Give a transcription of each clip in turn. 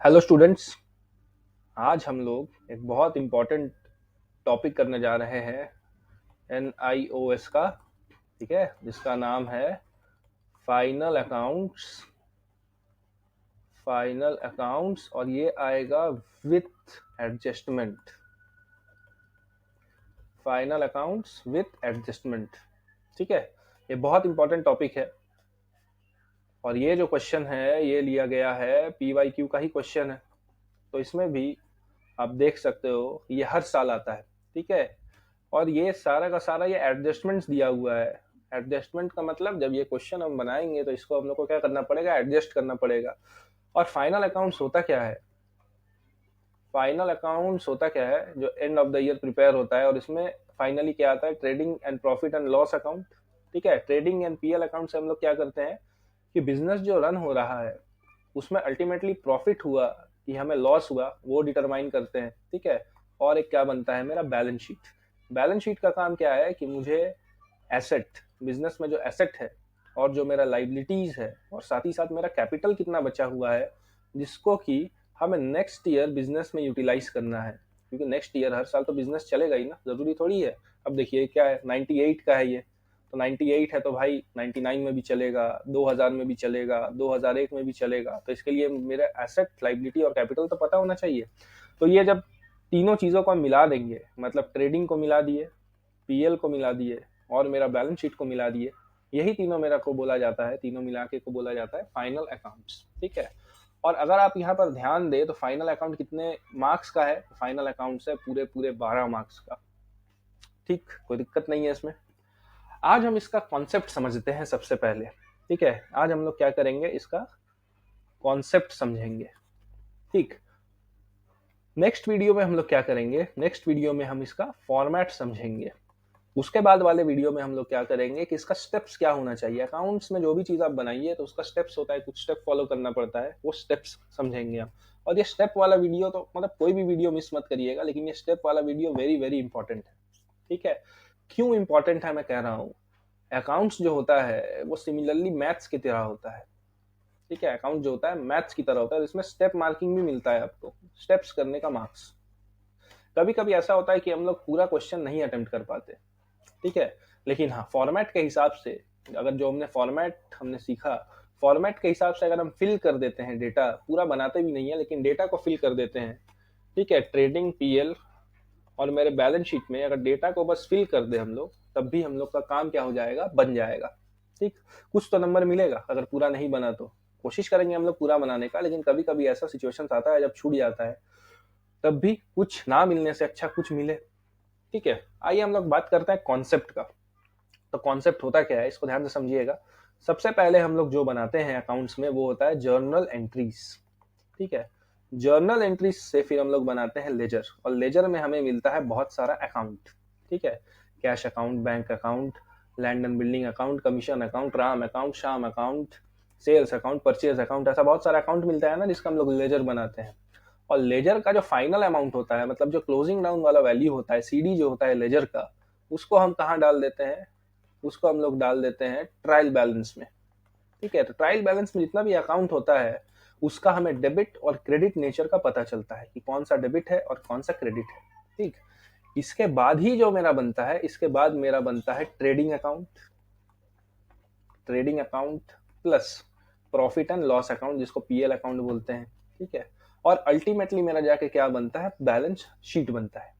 Hello students. आज हम लोग एक बहुत इम्पोर्टेंट टॉपिक करने जा रहे हैं NIOS का। ठीक है, जिसका नाम है फाइनल अकाउंट्स। फाइनल अकाउंट्स और ये आएगा with adjustment. Final accounts with adjustment. ठीक है, ये बहुत इम्पोर्टेंट टॉपिक है और ये जो क्वेश्चन है ये लिया गया है PYQ का ही क्वेश्चन है। तो इसमें भी आप देख सकते हो ये हर साल आता है। ठीक है, और ये सारा का सारा ये एडजस्टमेंट्स दिया हुआ है। एडजस्टमेंट का मतलब जब ये क्वेश्चन हम बनाएंगे तो इसको हम लोग को क्या करना पड़ेगा, एडजस्ट करना पड़ेगा। और फाइनल अकाउंट्स होता क्या है? फाइनल अकाउंट्स होता क्या है, जो end of the year prepare होता है और इसमें फाइनली क्या आता है, trading and profit and loss account. ठीक है, ट्रेडिंग एंड PL अकाउंट से हम लोग क्या करते हैं कि बिजनेस जो रन हो रहा है उसमें अल्टीमेटली प्रॉफिट हुआ कि हमें लॉस हुआ वो डिटरमाइन करते हैं। ठीक है, और एक क्या बनता है, मेरा बैलेंस शीट। बैलेंस शीट का काम क्या है कि मुझे एसेट, बिजनेस में जो एसेट है और जो मेरा लाइबिलिटीज है और साथ ही साथ मेरा कैपिटल कितना बचा हुआ है, जिसको कि हमें नेक्स्ट ईयर बिजनेस में यूटिलाइज करना है। क्योंकि नेक्स्ट ईयर हर साल तो बिजनेस चलेगा ही ना, जरूरी थोड़ी है। अब देखिए क्या है, 98 का है ये, तो 98 है तो भाई 99 में भी चलेगा, 2000 में भी चलेगा, 2001 में भी चलेगा। तो इसके लिए मेरा एसेट, लाइबिलिटी और कैपिटल तो पता होना चाहिए। तो ये जब तीनों चीज़ों को हम मिला देंगे, मतलब ट्रेडिंग को मिला दिए, PL को मिला दिए और मेरा बैलेंस शीट को मिला दिए, यही तीनों मेरा को बोला जाता है, तीनों मिला के को बोला जाता है फाइनल अकाउंट्स। ठीक है, और अगर आप यहाँ पर ध्यान दें तो फाइनल अकाउंट कितने मार्क्स का है? फाइनल अकाउंट्स है पूरे पूरे 12 मार्क्स का। ठीक, कोई दिक्कत नहीं है इसमें। आज हम इसका कॉन्सेप्ट समझते हैं सबसे पहले। ठीक है, आज हम लोग क्या करेंगे, इसका कॉन्सेप्ट समझेंगे। ठीक, नेक्स्ट वीडियो में हम लोग क्या करेंगे, नेक्स्ट वीडियो में हम इसका फॉर्मेट समझेंगे। उसके बाद वाले वीडियो में हम लोग क्या करेंगे कि इसका स्टेप्स क्या होना चाहिए। अकाउंट्स में जो भी चीज आप बनाइए तो उसका स्टेप्स होता है, कुछ स्टेप फॉलो करना पड़ता है, वो स्टेप्स समझेंगे हम। और ये स्टेप वाला वीडियो तो मतलब कोई भी वीडियो मिस मत करिएगा, लेकिन ये स्टेप वाला वीडियो वेरी वेरी इंपॉर्टेंट है। ठीक है, क्यों इंपॉर्टेंट है मैं कह रहा हूँ, अकाउंट्स जो होता है वो सिमिलरली मैथ्स की तरह होता है। ठीक है, अकाउंट जो होता है मैथ्स की तरह होता है, इसमें स्टेप मार्किंग भी मिलता है आपको, स्टेप्स करने का मार्क्स। कभी कभी ऐसा होता है कि हम लोग पूरा क्वेश्चन नहीं अटेम्प्ट कर पाते। ठीक है, लेकिन हाँ फॉर्मेट के हिसाब से, अगर जो हमने फॉर्मेट हमने सीखा, फॉर्मेट के हिसाब से अगर हम फिल कर देते हैं डेटा, पूरा बनाते भी नहीं है लेकिन डेटा को फिल कर देते हैं। ठीक है, ट्रेडिंग, PL और मेरे बैलेंस शीट में अगर डेटा को बस फिल कर दे हम लोग, तब भी हम लोग का काम क्या हो जाएगा, बन जाएगा। ठीक, कुछ तो नंबर मिलेगा, अगर पूरा नहीं बना तो कोशिश करेंगे हम लोग पूरा बनाने का, लेकिन कभी कभी ऐसा सिचुएशन आता है जब छूट जाता है, तब भी कुछ ना मिलने से अच्छा कुछ मिले। ठीक है, आइए हम लोग बात करते हैं कॉन्सेप्ट का। तो कॉन्सेप्ट होता क्या है, इसको ध्यान से समझिएगा। सबसे पहले हम लोग जो बनाते हैं अकाउंट्स में वो होता है जर्नल एंट्रीज। ठीक है, जर्नल एंट्रीज से फिर हम लोग बनाते हैं लेजर, और लेजर में हमें मिलता है बहुत सारा अकाउंट। ठीक है, cash account, bank account, land and building account, commission account, Ram account, Sham account, sales account, purchase account, ऐसा बहुत सारा अकाउंट मिलता है ना, जिसका हम लोग लेजर बनाते हैं। और लेजर का जो फाइनल अमाउंट होता है, मतलब जो क्लोजिंग डाउन वाला वैल्यू होता है, CD जो होता है लेजर का, उसको हम कहाँ डाल देते हैं, उसको हम लोग डाल देते हैं ट्रायल बैलेंस में। ठीक है, तो ट्रायल बैलेंस में जितना भी अकाउंट होता है उसका हमें डेबिट और क्रेडिट नेचर का पता चलता है कि कौन सा डेबिट है और कौन सा क्रेडिट है। ठीक, इसके बाद ही जो मेरा बनता है, इसके बाद मेरा बनता है trading account. Trading account plus profit and loss account, जिसको PL अकाउंट बोलते हैं। ठीक है, और अल्टीमेटली मेरा जाके क्या बनता है, बैलेंस शीट बनता है।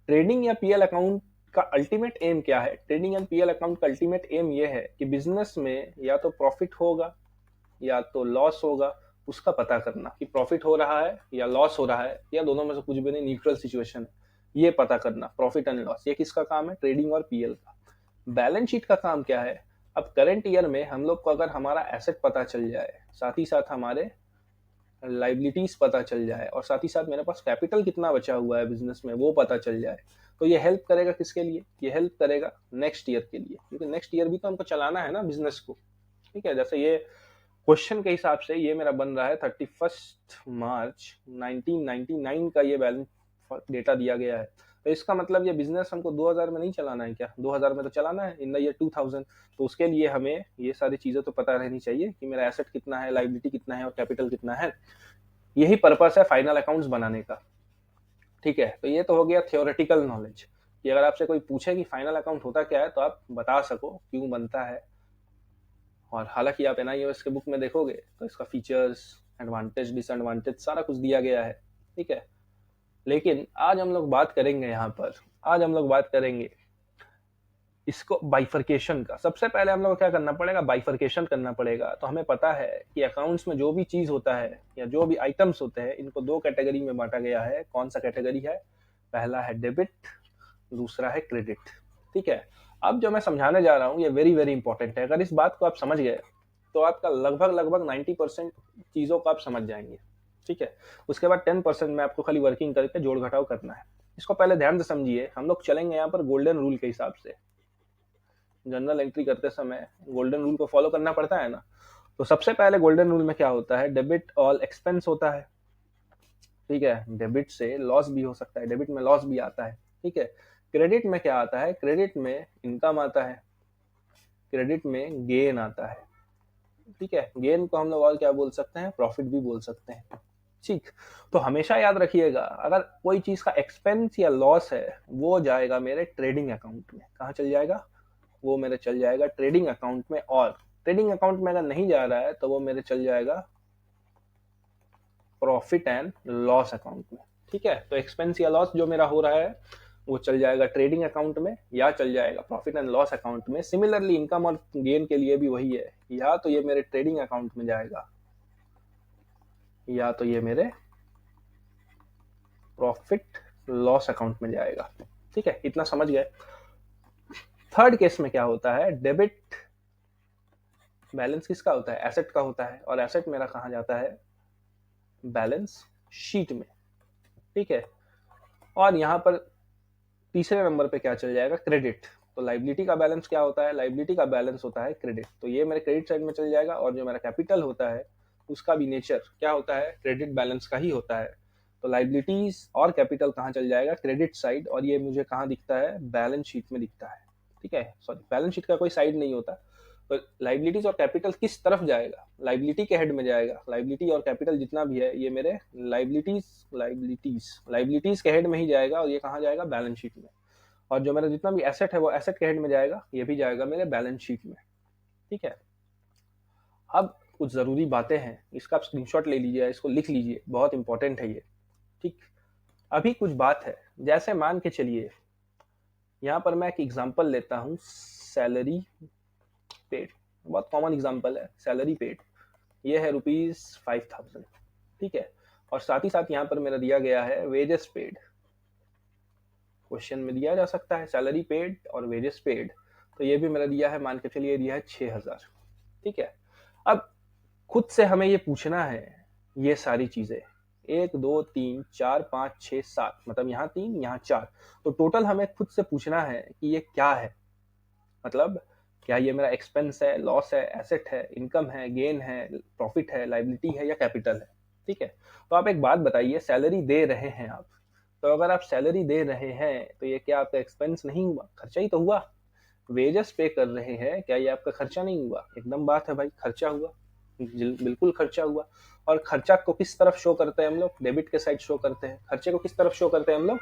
ट्रेडिंग या PL अकाउंट का अल्टीमेट एम क्या है? ट्रेडिंग एंड PL अकाउंट का अल्टीमेट एम ये है कि बिजनेस में या तो प्रॉफिट होगा या तो लॉस होगा, उसका पता करना कि प्रॉफिट हो रहा है या लॉस हो रहा है या दोनों में से कुछ भी नहीं, न्यूट्रल सिचुएशन है, ये पता करना, प्रॉफिट एंड लॉस। ये किसका काम है? ट्रेडिंग और PL का। बैलेंस शीट का काम क्या है? अब करंट ईयर में हम लोग को अगर हमारा एसेट पता चल जाए, साथ ही साथ हमारे लाइबिलिटीज पता चल जाए, और साथ ही साथ मेरे पास कैपिटल कितना बचा हुआ है बिजनेस में वो पता चल जाए, तो ये हेल्प करेगा किसके लिए? ये हेल्प करेगा नेक्स्ट ईयर के लिए, क्योंकि नेक्स्ट ईयर भी तो हमको चलाना है ना बिजनेस को। ठीक है, जैसे ये क्वेश्चन के हिसाब से ये मेरा बन रहा है 31 मार्च 1999 का ये बैलेंस डेटा दिया गया है। तो इसका मतलब ये बिजनेस हमको 2000 में नहीं चलाना है क्या, 2000 में तो चलाना है इन द ईयर 2000। तो उसके लिए हमें ये सारी चीजें तो पता रहनी चाहिए कि मेरा एसेट कितना है, लाइबिलिटी कितना है और कैपिटल कितना है। यही पर्पस है फाइनल अकाउंट्स बनाने का। ठीक है, तो ये तो हो गया थियोरेटिकल नॉलेज कि अगर आपसे कोई पूछे कि फाइनल अकाउंट होता क्या है तो आप बता सको क्यों बनता है। और हालांकि आप एनआईओएस के बुक में देखोगे तो इसका फीचर्स, एडवांटेज, डिसएडवांटेज सारा कुछ दिया गया है। ठीक है, लेकिन आज हम लोग बात करेंगे यहाँ पर, आज हम लोग बात करेंगे इसको बाइफर्केशन का। सबसे पहले हम लोग को क्या करना पड़ेगा, बाइफर्केशन करना पड़ेगा। तो हमें पता है कि अकाउंट्स में जो भी चीज होता है या जो भी आइटम्स होते हैं इनको दो कैटेगरी में बांटा गया है। कौन सा कैटेगरी है, पहला है डेबिट, दूसरा है क्रेडिट। ठीक है, अब जो मैं समझाने जा रहा हूँ ये वेरी वेरी इंपॉर्टेंट है। अगर इस बात को आप समझ गए तो आपका लगभग 90% चीजों को आप समझ जाएंगे। ठीक है, उसके बाद 10% में आपको खाली वर्किंग करके जोड़ घटाव करना है। इसको पहले ध्यान से समझिए। हम लोग चलेंगे यहाँ पर गोल्डन रूल के हिसाब से। जनरल एंट्री करते समय गोल्डन रूल को फॉलो करना पड़ता है ना। तो सबसे पहले गोल्डन रूल में क्या होता है, डेबिट ऑल एक्सपेंस होता है। ठीक है, डेबिट से लॉस भी हो सकता है, डेबिट में लॉस भी आता है। ठीक है, क्रेडिट में क्या आता है, क्रेडिट में इनकम आता है, क्रेडिट में गेन आता है। ठीक है, गेन को हम लोग और क्या बोल सकते हैं, प्रॉफिट भी बोल सकते हैं। ठीक, तो हमेशा याद रखिएगा अगर कोई चीज का एक्सपेंस या लॉस है वो जाएगा मेरे ट्रेडिंग अकाउंट में। कहाँ चल जाएगा, वो मेरे चल जाएगा ट्रेडिंग अकाउंट में। और ट्रेडिंग अकाउंट में अगर नहीं जा रहा है तो वो मेरे चल जाएगा प्रॉफिट एंड लॉस अकाउंट में। ठीक है, तो एक्सपेंस या लॉस जो मेरा हो रहा है वो चल जाएगा ट्रेडिंग अकाउंट में या चल जाएगा प्रॉफिट एंड लॉस अकाउंट में। सिमिलरली इनकम और गेन के लिए भी वही है, या तो ये मेरे ट्रेडिंग अकाउंट में जाएगा या तो ये मेरे प्रॉफिट लॉस अकाउंट में जाएगा। ठीक है, इतना समझ गए। थर्ड केस में क्या होता है, डेबिट बैलेंस किसका होता है, एसेट का होता है। और एसेट मेरा कहाँ जाता है, बैलेंस शीट में। ठीक है, और यहाँ पर तीसरे नंबर पे क्या चल जाएगा, क्रेडिट। तो लाइबिलिटी का बैलेंस क्या होता है, लाइबिलिटी का बैलेंस होता है क्रेडिट। तो ये मेरे क्रेडिट साइड में चल जाएगा। और जो मेरा कैपिटल होता है उसका भी नेचर क्या होता है, क्रेडिट बैलेंस का ही होता है। तो लाइबिलिटीज और कैपिटल कहाँ चल जाएगा, क्रेडिट साइड। और ये मुझे कहाँ दिखता है, बैलेंस शीट में दिखता है। ठीक है, सॉरी, बैलेंस शीट का कोई साइड नहीं होता। तो लाइबिलिटीज और कैपिटल किस तरफ जाएगा, लाइबिलिटी के हेड में जाएगा। लाइबिलिटी और कैपिटल जितना भी है ये मेरे लाइबिलिटीज के हेड में ही जाएगा। और ये कहाँ जाएगा, बैलेंस शीट में। और जो मेरा जितना भी एसेट है वो एसेट के हेड में जाएगा, ये भी जाएगा मेरे बैलेंस शीट में। ठीक है, अब कुछ जरूरी बातें हैं, इसका आप स्क्रीनशॉट ले लीजिए, इसको लिख लीजिए, बहुत इंपॉर्टेंट है ये। ठीक, अभी कुछ बात है, जैसे मान के चलिए यहाँ पर मैं एक एग्जांपल लेता हूँ, सैलरी पेड। बहुत कॉमन एग्जांपल है, सैलरी पेड। ये है ₹5000। ठीक है, और साथ ही साथ यहाँ पर मेरा दिया गया है वेजेस पेड। क्वेश्चन में दिया जा सकता है सैलरी पेड और वेजेस पेड। तो ये भी मेरा दिया है, मान के चलिए दिया है 6000। ठीक है, अब खुद से हमें ये पूछना है ये सारी चीजें, 1 2 3 4 5 6 7, मतलब यहाँ 3 यहाँ 4। तो टोटल हमें खुद से पूछना है कि ये क्या है, मतलब क्या ये मेरा एक्सपेंस है, लॉस है, एसेट है, इनकम है, गेन है, प्रॉफिट है, लाइबिलिटी है या कैपिटल है। ठीक है, तो आप एक बात बताइए, सैलरी दे रहे हैं आप, तो अगर आप सैलरी दे रहे हैं तो ये क्या आपका एक्सपेंस नहीं हुआ, खर्चा ही तो हुआ। वेजेस पे कर रहे हैं, क्या ये आपका खर्चा नहीं हुआ, एकदम बात है भाई, खर्चा हुआ, बिल्कुल खर्चा हुआ। और खर्चा को किस तरफ शो करते हैं हम लोग, डेबिट के साइड शो करते हैं। खर्चे को किस तरफ शो करते हैं हम लोग,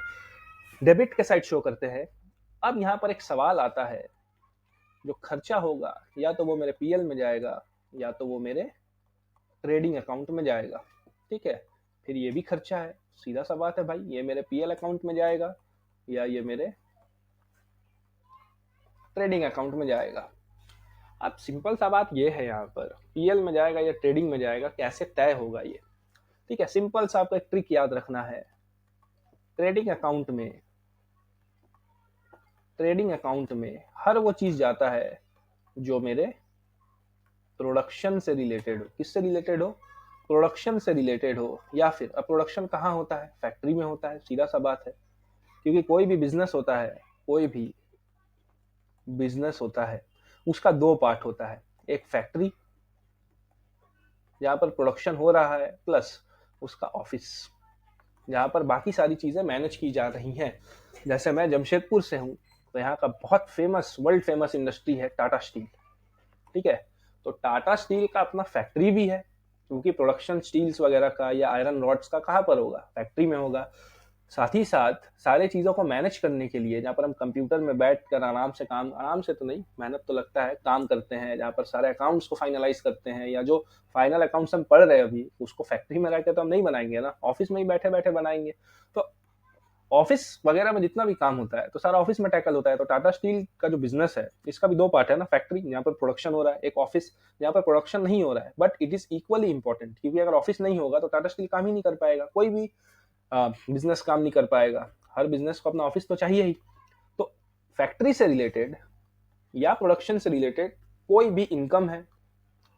डेबिट के साइड शो करते हैं। अब यहाँ पर एक सवाल आता है, जो खर्चा होगा या तो वो मेरे पीएल में जाएगा या तो वो मेरे ट्रेडिंग अकाउंट में जाएगा। ठीक है, फिर ये भी खर्चा है, सीधा सा बात है भाई, ये मेरे पीएल अकाउंट में जाएगा या ये मेरे ट्रेडिंग अकाउंट में जाएगा। अब सिंपल सा बात ये है, यहाँ पर पीएल में जाएगा या ट्रेडिंग में जाएगा, कैसे तय होगा ये। ठीक है, सिंपल सा आपको एक ट्रिक याद रखना है। ट्रेडिंग अकाउंट में हर वो चीज जाता है जो मेरे प्रोडक्शन से रिलेटेड हो। किससे रिलेटेड हो, प्रोडक्शन से रिलेटेड हो। या फिर अब प्रोडक्शन कहाँ होता है, फैक्ट्री में होता है, सीधा सा बात है। क्योंकि कोई भी बिजनेस होता है, कोई भी बिजनेस होता है उसका दो पार्ट होता है, एक फैक्ट्री जहाँ पर प्रोडक्शन हो रहा है, प्लस उसका ऑफिस। जहाँ पर बाकी सारी चीज़ें मैनेज की जा रही हैं। जैसे मैं जमशेदपुर से हूँ, तो यहाँ का बहुत फेमस, वर्ल्ड फेमस इंडस्ट्री है टाटा स्टील। ठीक है, तो टाटा स्टील का अपना फैक्ट्री भी है, क्योंकि प्रोडक्शन स्टील्स वगैरह का या आयरन रॉड्स का कहाँ पर होगा, फैक्ट्री में होगा। साथ ही साथ सारे चीज़ों को मैनेज करने के लिए, जहाँ पर हम कंप्यूटर में बैठ कर आराम से काम, आराम से तो नहीं, मेहनत तो लगता है, काम करते हैं, जहाँ पर सारे अकाउंट्स को फाइनलाइज करते हैं, या जो फाइनल अकाउंट्स हम पढ़ रहे हैं अभी, उसको फैक्ट्री में रहकर तो हम नहीं बनाएंगे ना, ऑफिस में ही बैठे बैठे बनाएंगे। तो ऑफिस वगैरह में जितना भी काम होता है तो सारा ऑफिस में टैकल होता है। तो टाटा स्टील का जो बिजनेस है, इसका भी दो पार्ट है ना, फैक्ट्री जहाँ पर प्रोडक्शन हो रहा है, एक ऑफिस जहाँ पर प्रोडक्शन नहीं हो रहा है, but it is equally important, क्योंकि अगर ऑफिस नहीं होगा तो टाटा स्टील काम ही नहीं कर पाएगा, कोई भी बिजनेस काम नहीं कर पाएगा। हर बिजनेस को अपना ऑफिस तो चाहिए ही। तो फैक्ट्री से रिलेटेड या प्रोडक्शन से रिलेटेड कोई भी इनकम है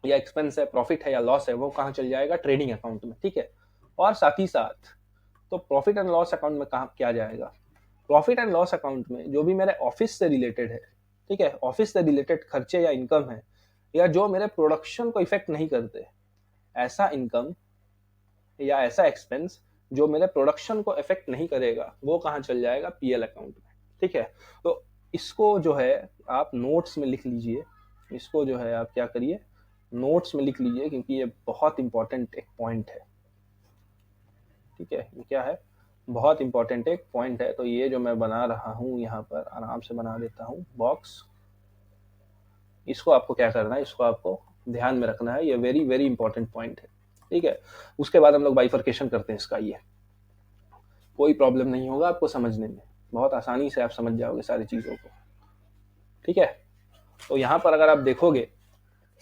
या एक्सपेंस है, प्रॉफिट है या लॉस है, वो कहाँ चल जाएगा, ट्रेडिंग अकाउंट में। ठीक है, और साथ ही साथ तो प्रॉफिट एंड लॉस अकाउंट में कहाँ क्या जाएगा, प्रॉफिट एंड लॉस अकाउंट में जो भी मेरे ऑफिस से रिलेटेड है, ठीक है, ऑफिस से रिलेटेड खर्चे या इनकम है, या जो मेरे प्रोडक्शन को इफेक्ट नहीं करते, ऐसा इनकम या ऐसा एक्सपेंस जो मेरे प्रोडक्शन को इफेक्ट नहीं करेगा, वो कहाँ चल जाएगा, पीएल अकाउंट में। ठीक है, तो इसको जो है आप नोट्स में लिख लीजिए, इसको जो है आप क्या करिए, नोट्स में लिख लीजिए, क्योंकि ये बहुत इंपॉर्टेंट एक पॉइंट है। ठीक है, ये क्या है, बहुत इंपॉर्टेंट एक पॉइंट है। तो ये जो मैं बना रहा हूँ यहाँ पर, आराम से बना देता हूँ बॉक्स, इसको आपको क्या करना है, इसको आपको ध्यान में रखना है, ये वेरी वेरी इंपॉर्टेंट पॉइंट है। ठीक है, उसके बाद हम लोग बाइफर्केशन करते हैं इसका। ये कोई प्रॉब्लम नहीं होगा आपको समझने में, बहुत आसानी से आप समझ जाओगे सारी चीज़ों को। ठीक है, तो यहाँ पर अगर आप देखोगे,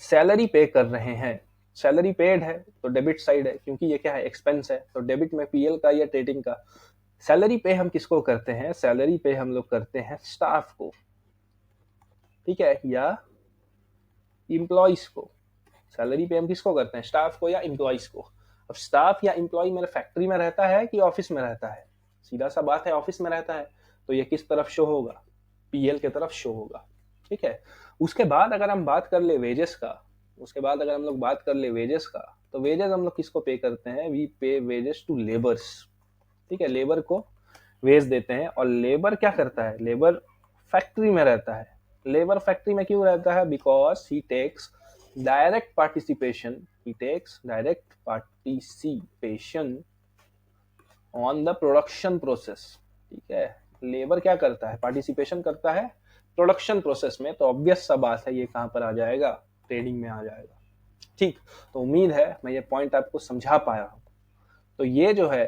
सैलरी पे कर रहे हैं, सैलरी पेड है तो डेबिट साइड है, क्योंकि ये क्या है, एक्सपेंस है, तो डेबिट में पीएल का या ट्रेडिंग का। सैलरी पे हम किसको करते हैं, सैलरी पे हम लोग करते हैं स्टाफ को, ठीक है, या इम्प्लॉइज को। सैलरी पे हम किसको करते हैं, स्टाफ को या इम्प्लॉइज को। अब स्टाफ या इम्प्लॉय मेरे फैक्ट्री में रहता है कि ऑफिस में रहता है, सीधा सा बात है, ऑफिस में रहता है, तो ये किस तरफ शो होगा, पीएल के तरफ शो होगा। ठीक है, उसके बाद अगर हम बात कर ले वेजेस का, उसके बाद अगर हम लोग बात कर ले वेजेस का, तो वेजेस हम लोग किसको पे करते हैं, वी पे वेजेस टू लेबर्स। ठीक है, लेबर को वेज देते हैं, और लेबर क्या करता है, लेबर फैक्ट्री में रहता है। लेबर फैक्ट्री में क्यों रहता है, because he takes direct participation, he takes direct participation on the production process। ठीक है, लेबर क्या करता है, पार्टिसिपेशन करता है प्रोडक्शन प्रोसेस में, तो ऑब्वियस सा बात है ये कहां पर आ जाएगा, ट्रेडिंग में आ जाएगा। ठीक, तो उम्मीद है मैं ये पॉइंट आपको समझा पाया हूं। तो ये जो है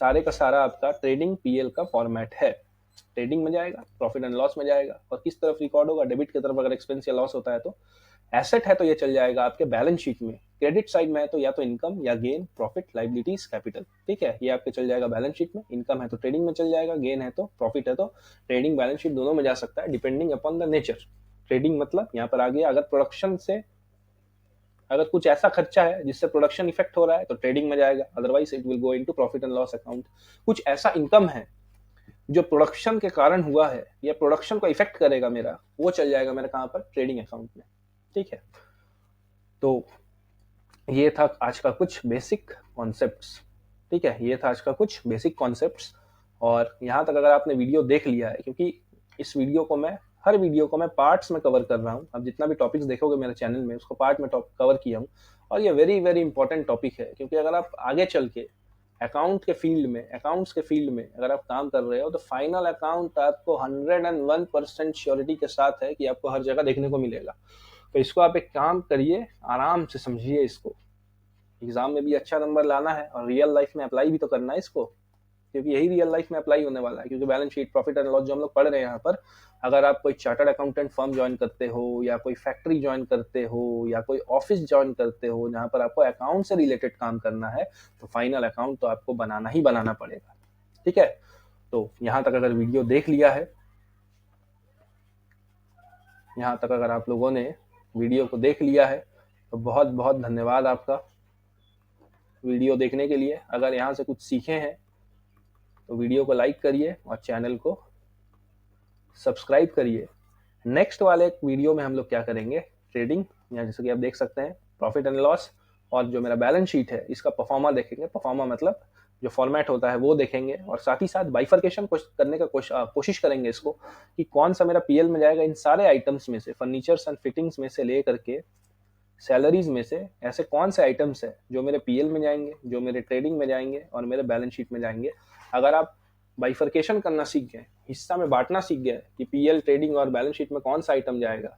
सारे का सारा आपका ट्रेडिंग पीएल का फॉर्मेट है। ट्रेडिंग में जाएगा, प्रॉफिट एंड लॉस में जाएगा, और किस तरफ रिकॉर्ड होगा, डेबिट की तरफ। अगर एक्सपेंस या लॉस होता है तो एसेट है तो ये चल जाएगा आपके बैलेंस शीट में। क्रेडिट साइड में है तो या तो इनकम या गेन, प्रॉफिट, लाइबिलिटीज, कैपिटल। ठीक है, ये आपके चल जाएगा बैलेंस शीट में। इनकम है तो ट्रेडिंग में चल जाएगा, गेन है तो, प्रॉफिट है तो ट्रेडिंग, बैलेंस शीट दोनों में जा सकता है, depending upon the nature. Trading मतलब यहाँ पर आ गया, अगर प्रोडक्शन से अगर कुछ ऐसा खर्चा है जिससे प्रोडक्शन इफेक्ट हो रहा है तो ट्रेडिंग में जाएगा, otherwise it will go into profit and loss account. कुछ ऐसा इनकम है जो प्रोडक्शन के कारण हुआ है या प्रोडक्शन को इफेक्ट करेगा मेरा, वो चल जाएगा मेरे कहां पर, ट्रेडिंग अकाउंट में। ठीक है, तो ये था आज का कुछ बेसिक कॉन्सेप्ट्स। ठीक है, ये था आज का कुछ बेसिक कॉन्सेप्ट्स। और यहाँ तक अगर आपने वीडियो देख लिया है, क्योंकि इस वीडियो को मैं, हर वीडियो को मैं पार्ट्स में कवर कर रहा हूँ। अब जितना भी टॉपिक्स देखोगे मेरे चैनल में, उसको पार्ट में कवर किया हूँ। और ये वेरी वेरी इंपॉर्टेंट टॉपिक है, क्योंकि अगर आप आगे चल के अकाउंट के फील्ड में, अकाउंट्स के फील्ड में अगर आप काम कर रहे हो, तो फाइनल अकाउंट आपको 101% श्योरिटी के साथ है कि आपको हर जगह देखने को मिलेगा। तो इसको आप एक काम करिए, आराम से समझिए इसको। एग्जाम में भी अच्छा नंबर लाना है और रियल लाइफ में अप्लाई भी तो करना है इसको, क्योंकि यही रियल लाइफ में अप्लाई होने वाला है। क्योंकि balance sheet, profit and loss जो हम लोग पढ़ रहे हैं यहाँ पर, अगर आप कोई चार्टर्ड अकाउंटेंट फर्म ज्वाइन करते हो, या कोई फैक्ट्री ज्वाइन करते हो, या कोई ऑफिस ज्वाइन करते हो जहाँ पर आपको अकाउंट से रिलेटेड काम करना है, तो फाइनल अकाउंट तो आपको बनाना ही बनाना पड़ेगा। ठीक है, तो यहाँ तक अगर वीडियो देख लिया है, यहाँ तक अगर आप लोगों ने वीडियो को देख लिया है, तो बहुत बहुत धन्यवाद आपका वीडियो देखने के लिए। अगर यहाँ से कुछ सीखे हैं तो वीडियो को लाइक करिए और चैनल को सब्सक्राइब करिए। नेक्स्ट वाले वीडियो में हम लोग क्या करेंगे, ट्रेडिंग, या जैसे कि आप देख सकते हैं प्रॉफिट एंड लॉस, और जो मेरा बैलेंस शीट है इसका परफॉर्मा देखेंगे। परफॉर्मा मतलब जो फॉर्मेट होता है वो देखेंगे, और साथ ही साथ बाइफर्केशन करने का कोशिश करेंगे इसको कि कौन सा मेरा पीएल में जाएगा इन सारे आइटम्स में से, फर्नीचर्स एंड फिटिंग्स में से ले करके सैलरीज में से ऐसे कौन से आइटम्स है जो मेरे पीएल में जाएंगे, जो मेरे ट्रेडिंग में जाएंगे और मेरे बैलेंस शीट में जाएंगे। अगर आप बाइफर्केशन करना सीख गए, हिस्सा में बांटना सीख गए कि पीएल, ट्रेडिंग और बैलेंस शीट में कौन सा आइटम जाएगा,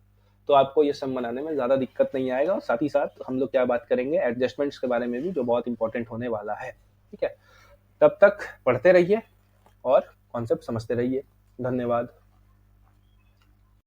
तो आपको ये सम बनाने में ज़्यादा दिक्कत नहीं आएगा। और साथ ही साथ हम लोग क्या बात करेंगे एडजस्टमेंट्स के बारे में भी, जो बहुत इंपॉर्टेंट होने वाला है। ठीक है, तब तक पढ़ते रहिए और कॉन्सेप्ट समझते रहिए। धन्यवाद।